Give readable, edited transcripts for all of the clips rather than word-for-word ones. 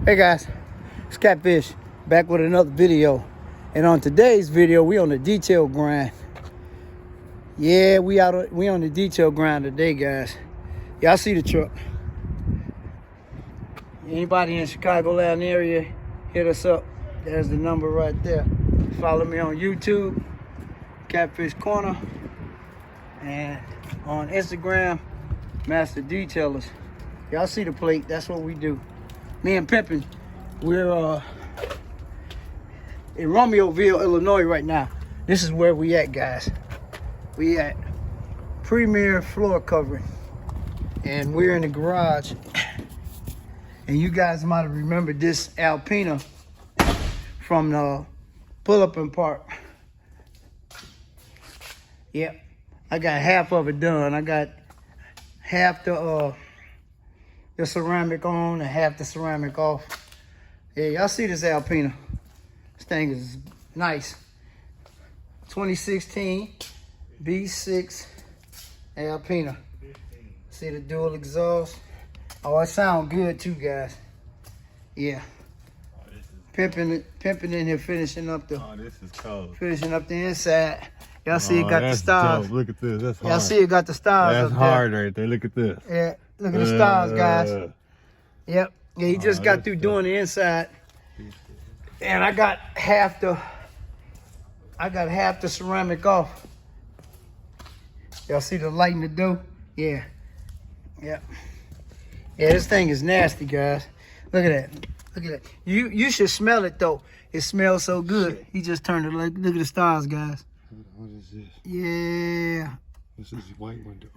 Hey guys, it's Catfish back with another video. And on today's video, we on the detail grind. Yeah, we on the detail grind today, guys. Y'all see the truck. Anybody in the Chicagoland area, hit us up. There's the number right there. Follow me on YouTube, Catfish Corner, and on Instagram, Masterdetailers. Y'all see the plate, that's what we do. Me and Pimpin', we're in Romeoville, Illinois right now. This is where we at, guys. We at Premier Floor Covering. And we're in the garage. And you guys might have remembered this Alpina from the pull-up and park. Yep, I got half of it done. I got half the ceramic on and half the ceramic off. Yeah, y'all see this Alpina. This thing is nice. 2016 B6 Alpina. See the dual exhaust. Oh, it sounds good too, guys. Yeah. Pimping in here finishing up the. Oh, this is cold. Finishing up the inside. Y'all see it got the stars. Dope. Look at this. That's hard. Y'all see it got the stars. That's hard right there. Look at this. Yeah, look at the stars, guys. Yep. Yeah, he just got through doing the inside. And I got half the ceramic off. Y'all see the light in the dough? Yeah. Yep. Yeah, this thing is nasty, guys. Look at that. Look at that. You should smell it though. It smells so good. He just turned it like, look at the stars, guys. What is this? Yeah. This is white window.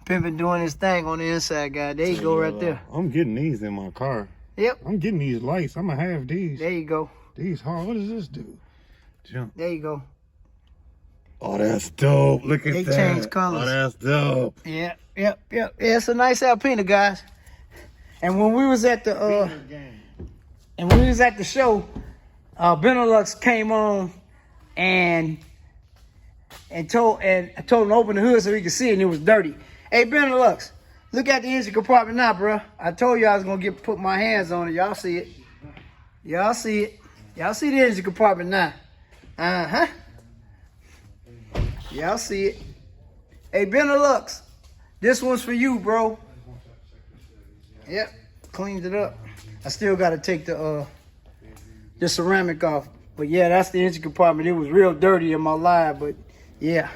Pimpin' doing his thing on the inside, guy. There you go, right there. I'm getting these in my car. Yep. I'm getting these lights. I'm gonna have these. There you go. These hard. What does this do? Jump. There you go. Oh, that's dope. Look at that. They changed colors. Oh, that's dope. Yeah, yep. Yeah, it's a nice Alpina, guys. And when we was at the show, Benelux came on and told him to open the hood so he could see it, and it was dirty. Hey, Benelux, look at the engine compartment now, bro. I told you I was gonna put my hands on it. Y'all see it. Y'all see it. Y'all see the engine compartment now. Uh-huh. Y'all see it. Hey, Benelux, this one's for you, bro. Yep, cleaned it up. I still gotta take the ceramic off. But yeah, that's the engine compartment. It was real dirty in my life, but yeah.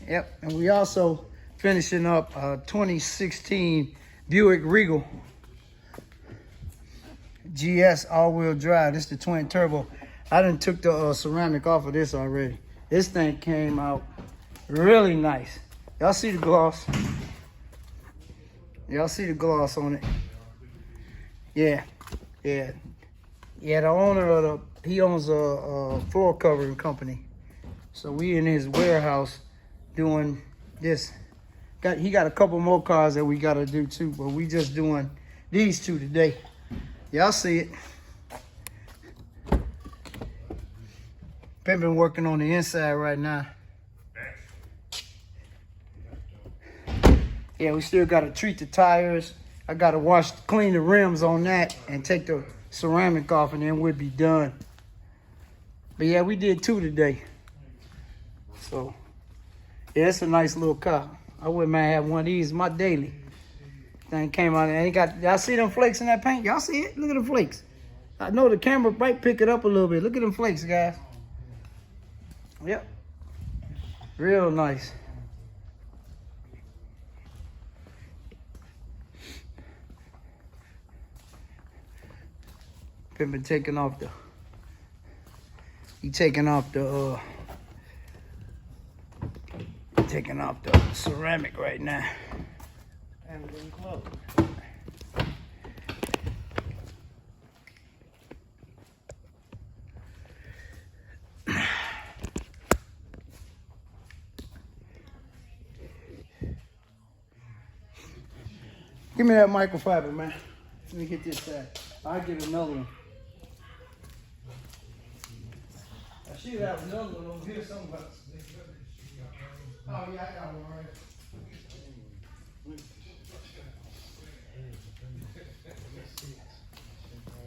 Yep, and we also finishing up 2016 Buick Regal GS all-wheel drive. This is the twin turbo. I done took the ceramic off of this already. This thing came out really nice. Y'all see the gloss? Y'all see the gloss on it? Yeah, yeah. Yeah, the owner of he owns a floor covering company. So we in his warehouse doing this. He got a couple more cars that we gotta do too, but we just doing these two today. Y'all see it. Been working on the inside right now. Yeah, we still gotta treat the tires. I gotta clean the rims on that and take the ceramic off, and then we'll be done. But yeah, we did two today. So yeah, it's a nice little car. I wouldn't mind having one of these, my daily. Thing came out and y'all see them flakes in that paint? Y'all see it? Look at the flakes. I know the camera might pick it up a little bit. Look at them flakes, guys. Yep. Real nice. Been taking off the ceramic right now. Give me that microfiber, man. Let me get this side. I'll get another one. I should have another one over here somewhere. Oh yeah, I got one right.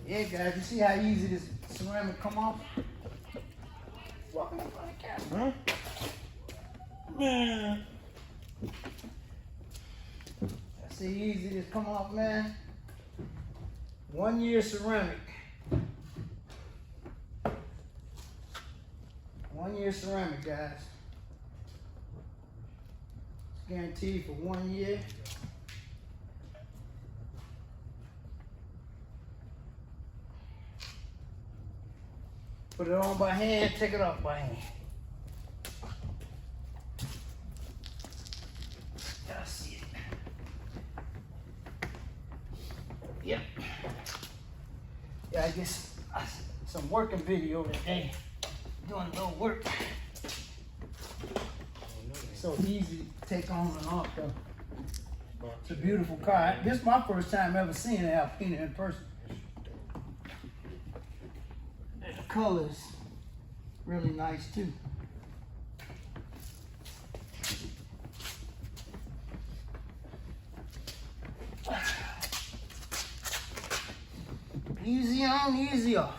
Yeah, guys, you see how easy this ceramic come off? Walking in front of the camera. Huh? Man. See how easy this come off, man. 1 year ceramic. 1 year ceramic, guys. It's guaranteed for 1 year. Put it on by hand, take it off by hand. Y'all see it. Yep. Yeah, I guess some working video today. Doing a little work. So easy to take on and off though. It's a beautiful car. This is my first time ever seeing an Alpina in person. And the color's really nice too. Easy on, easy off.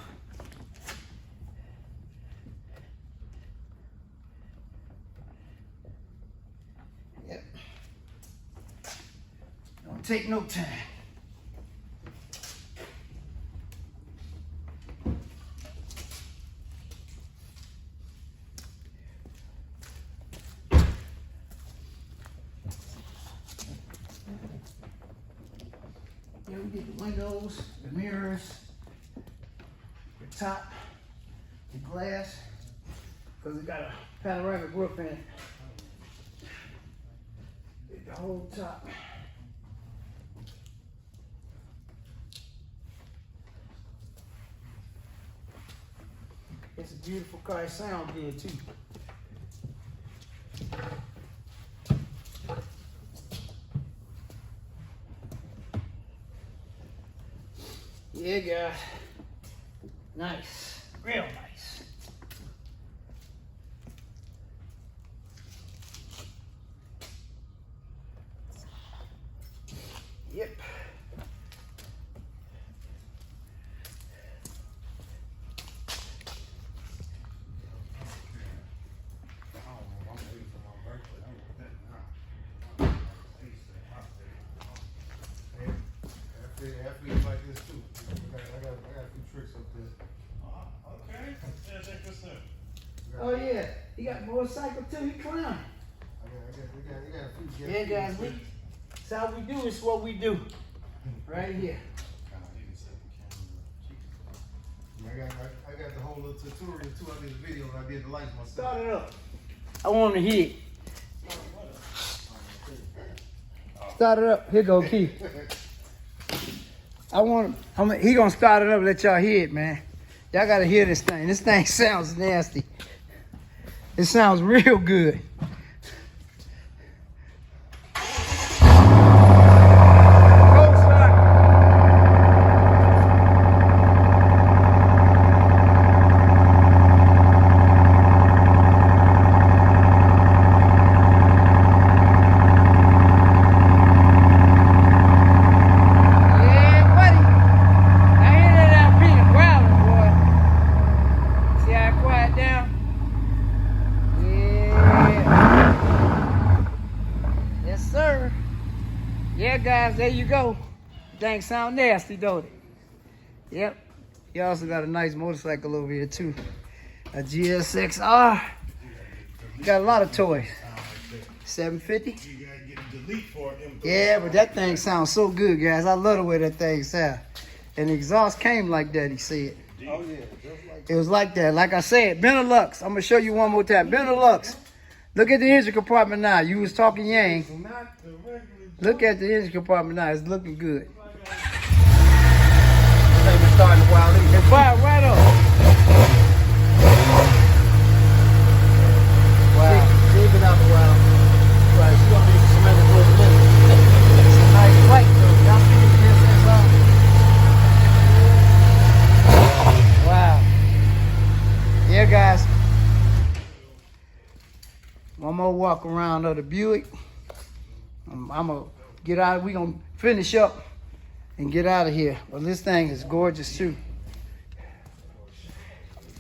Yep. Don't take no time. Yeah, we get the windows, the mirrors, the top, the glass, because it got a panoramic roof in it. Get the whole top. It's a beautiful car. It sounds good too. Yeah, guys. Nice. Real nice. Yep. Like this too. I got a few tricks up there. Okay. Yeah, check this out. Oh yeah, he got a motorcycle too. He clown. We got a few. Yeah, guys. That's how we do. It's what we do. Right here. I got the whole little tutorial too. I did a video when I did the lights myself. Start it up. I want to hear it. Start it up. Here go Keith. He gonna start it up, let y'all hear it, man. Y'all gotta hear this thing. This thing sounds nasty. It sounds real good. Yeah, guys, there you go. Thing sound nasty, don't it? Yep. He also got a nice motorcycle over here too. A GSX-R. Got a lot of toys. 750. You gotta get a delete for it. Yeah, but that thing sounds so good, guys. I love the way that thing sounds. And the exhaust came like that, he said. Oh yeah, just like It was like that. Like I said, Benelux. I'm gonna show you one more time. Benelux. Look at the engine compartment now. You was talking yang. not the regular. Look at the engine compartment now. It's looking good. It's starting to wild in. It fired right up. Wow. She's been out a while. Right, she's gonna need some cement for a minute. It's a nice light though. Y'all see this GSX on? Wow. Yeah, guys. One more walk around of the Buick. I'm gonna get out. We're gonna finish up and get out of here. Well, this thing is gorgeous too.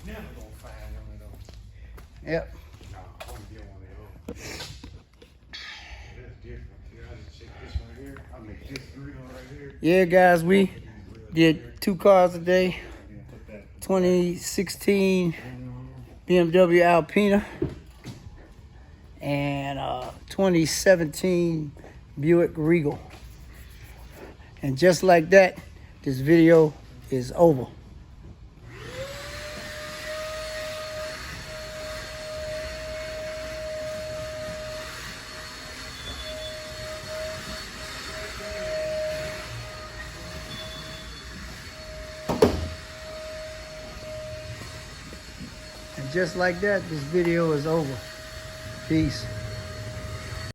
Never gonna find one of those. Yep. Nah, I wanna get one of those. That's different. See, I just check this right here. I make this grill right here. Yeah, guys, we did 2 cars today. And then put that 2016 BMW Alpina and 2017 Buick Regal. And just like that, this video is over. And just like that, this video is over. Peace.